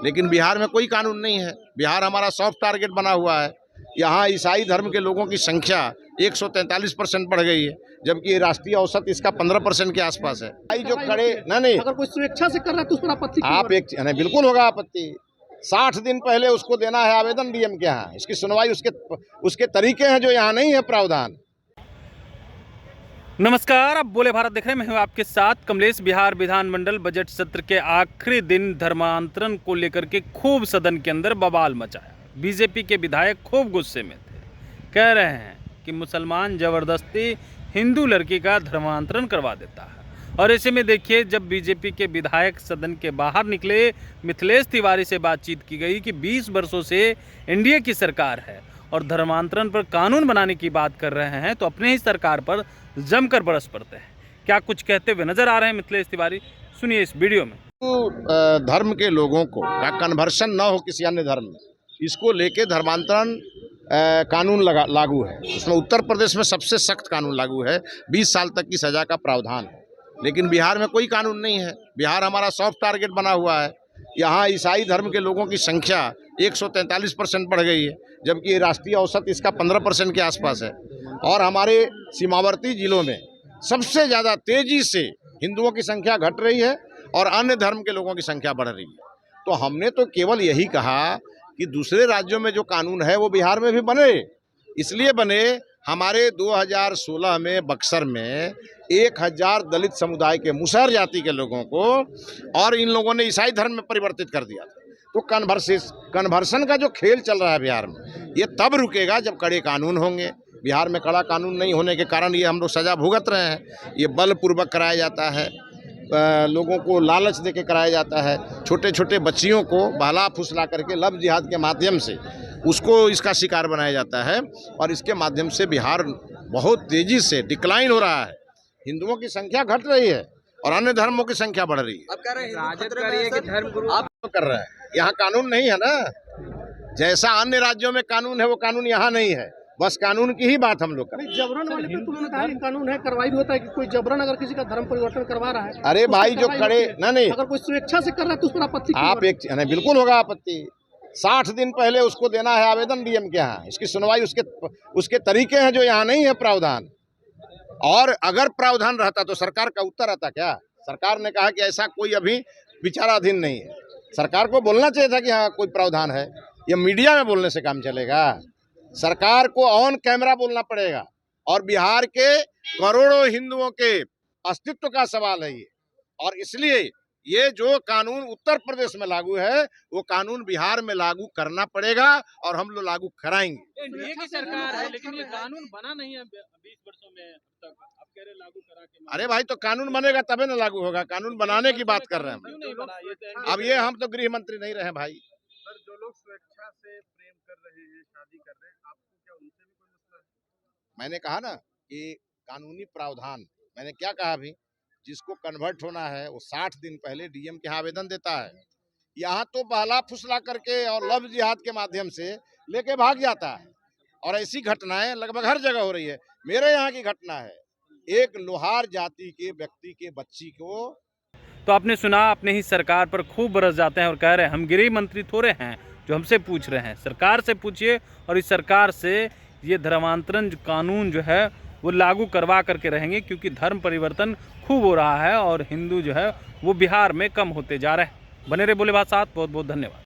लेकिन बिहार में कोई कानून नहीं है। बिहार हमारा सॉफ्ट टारगेट बना हुआ है। यहाँ ईसाई धर्म के लोगों की संख्या 143% बढ़ गई है, जबकि राष्ट्रीय औसत इसका 15% के आसपास है। भाई जो खड़े नहीं, अगर कोई स्वेच्छा से कर रहा है तो उस पर आपत्ति क्यों आप एक नहीं, बिल्कुल होगा आपत्ति। 60 दिन पहले उसको देना है आवेदन डीएम के यहाँ। इसकी सुनवाई उसके तरीके हैं जो यहाँ नहीं है प्रावधान। नमस्कार, आप बोले भारत देख रहे हैं। मैं हूं आपके साथ कमलेश। बिहार विधानमंडल बजट सत्र के आखिरी दिन धर्मांतरण को लेकर के खूब सदन के अंदर बवाल मचाया। बीजेपी के विधायक खूब गुस्से में थे, कह रहे हैं कि मुसलमान जबरदस्ती हिंदू लड़की का धर्मांतरण करवा देता है। और ऐसे में देखिए, जब बीजेपी के विधायक सदन के बाहर निकले, मिथिलेश तिवारी से बातचीत की गई कि 20 वर्षों से एनडीए की सरकार है और धर्मांतरण पर कानून बनाने की बात कर रहे हैं, तो अपने ही सरकार पर जमकर बरस पड़ते हैं। क्या कुछ कहते हुए नजर आ रहे हैं मिथिलेश तिवारी, सुनिए इस वीडियो में। धर्म के लोगों को का कन्वर्शन न हो किसी अन्य धर्म में, इसको लेके धर्मांतरण कानून लागू है। उसमें उत्तर प्रदेश में सबसे सख्त कानून लागू है, 20 साल तक की सजा का प्रावधान है। लेकिन बिहार में कोई कानून नहीं है। बिहार हमारा सॉफ्ट टारगेट बना हुआ है। यहाँ ईसाई धर्म के लोगों की संख्या 143% बढ़ गई है, जबकि राष्ट्रीय औसत इसका 15% के आसपास है। और हमारे सीमावर्ती जिलों में सबसे ज़्यादा तेजी से हिंदुओं की संख्या घट रही है और अन्य धर्म के लोगों की संख्या बढ़ रही है। तो हमने तो केवल यही कहा कि दूसरे राज्यों में जो कानून है वो बिहार में भी बने। इसलिए बने, हमारे 2016 में बक्सर में 1000 दलित समुदाय के मुसहर जाति के लोगों को और इन लोगों ने ईसाई धर्म में परिवर्तित कर दिया था। तो कन्वर्सन का जो खेल चल रहा है बिहार में, ये तब रुकेगा जब कड़े कानून होंगे। बिहार में कड़ा कानून नहीं होने के कारण ये हम लोग सजा भुगत रहे हैं। ये बलपूर्वक कराया जाता है, लोगों को लालच देके कराया जाता है। छोटे छोटे बच्चियों को बहला फुसला करके लव जिहाद के माध्यम से उसको इसका शिकार बनाया जाता है। और इसके माध्यम से बिहार बहुत तेजी से डिक्लाइन हो रहा है। हिंदुओं की संख्या घट रही है और अन्य धर्मों की संख्या बढ़ रही है। अब कह रहे हैं कि धर्मगुरु आप कर रहे हैं। यहाँ कानून नहीं है ना। जैसा अन्य राज्यों में कानून है वो कानून यहाँ नहीं है। बस कानून की ही बात हम लोग कर रहे हैं। जबरन वाले पे तुमने कहा कि कानून है, कार्रवाई भी होता है कि कोई जबरन अगर किसी का धर्म परिवर्तन करवा रहा है। अरे भाई जो खड़े नहीं, अगर कोई स्वेच्छा से कर रहा है तो उस पर आपत्ति आप एक नहीं, बिल्कुल होगा आपत्ति। 60 दिन पहले उसको देना है आवेदन डीएम के यहाँ। इसकी सुनवाई उसके तरीके हैं जो यहाँ नहीं है प्रावधान। और अगर प्रावधान रहता तो सरकार का उत्तर आता क्या? सरकार ने कहा कि ऐसा कोई अभी विचाराधीन नहीं है। सरकार को बोलना चाहिए था कि हाँ कोई प्रावधान है। ये मीडिया में बोलने से काम चलेगा? सरकार को ऑन कैमरा बोलना पड़ेगा। और बिहार के करोड़ों हिंदुओं के अस्तित्व का सवाल है ये। और इसलिए ये जो कानून उत्तर प्रदेश में लागू है वो कानून बिहार में लागू करना पड़ेगा और हम लोग लागू कराएंगे। एनडीए की सरकार है, लेकिन ये कानून बना नहीं है 20 वर्षों में तक। आप कह रहे लागू करा के। अरे भाई, तो कानून बनेगा तभी ना लागू होगा। कानून बनाने की बात कर रहे हैं हम। अब ये हम तो गृह मंत्री नहीं रहे भाई। सर, जो लोग स्वेच्छा से प्रेम कर रहे हैं, शादी कर रहे हैं, आपको क्या उनसे भी कोई मसला है? मैंने कहा ना कि कानूनी प्रावधान, मैंने क्या कहा अभी, जिसको कन्वर्ट होना है वो 60 दिन पहले डीएम के यहाँ आवेदन देता है। यहाँ तो बहला फुसला करके और लव जिहाद के माध्यम से लेके भाग जाता है। और ऐसी घटनाएं लगभग हर जगह हो रही है। मेरे यहाँ की घटना है, एक लोहार जाति के व्यक्ति के बच्ची को। तो आपने सुना, अपने ही सरकार पर खूब बरस जाते हैं और कह रहे हैं हम गृह मंत्री थोड़े हैं जो हमसे पूछ रहे हैं। सरकार से पूछिए और इस सरकार से ये धर्मांतरण कानून जो है वो लागू करवा करके रहेंगे, क्योंकि धर्म परिवर्तन खूब हो रहा है और हिंदू जो है वो बिहार में कम होते जा रहे हैं। बने रहे बोले बात साथ। बहुत बहुत धन्यवाद।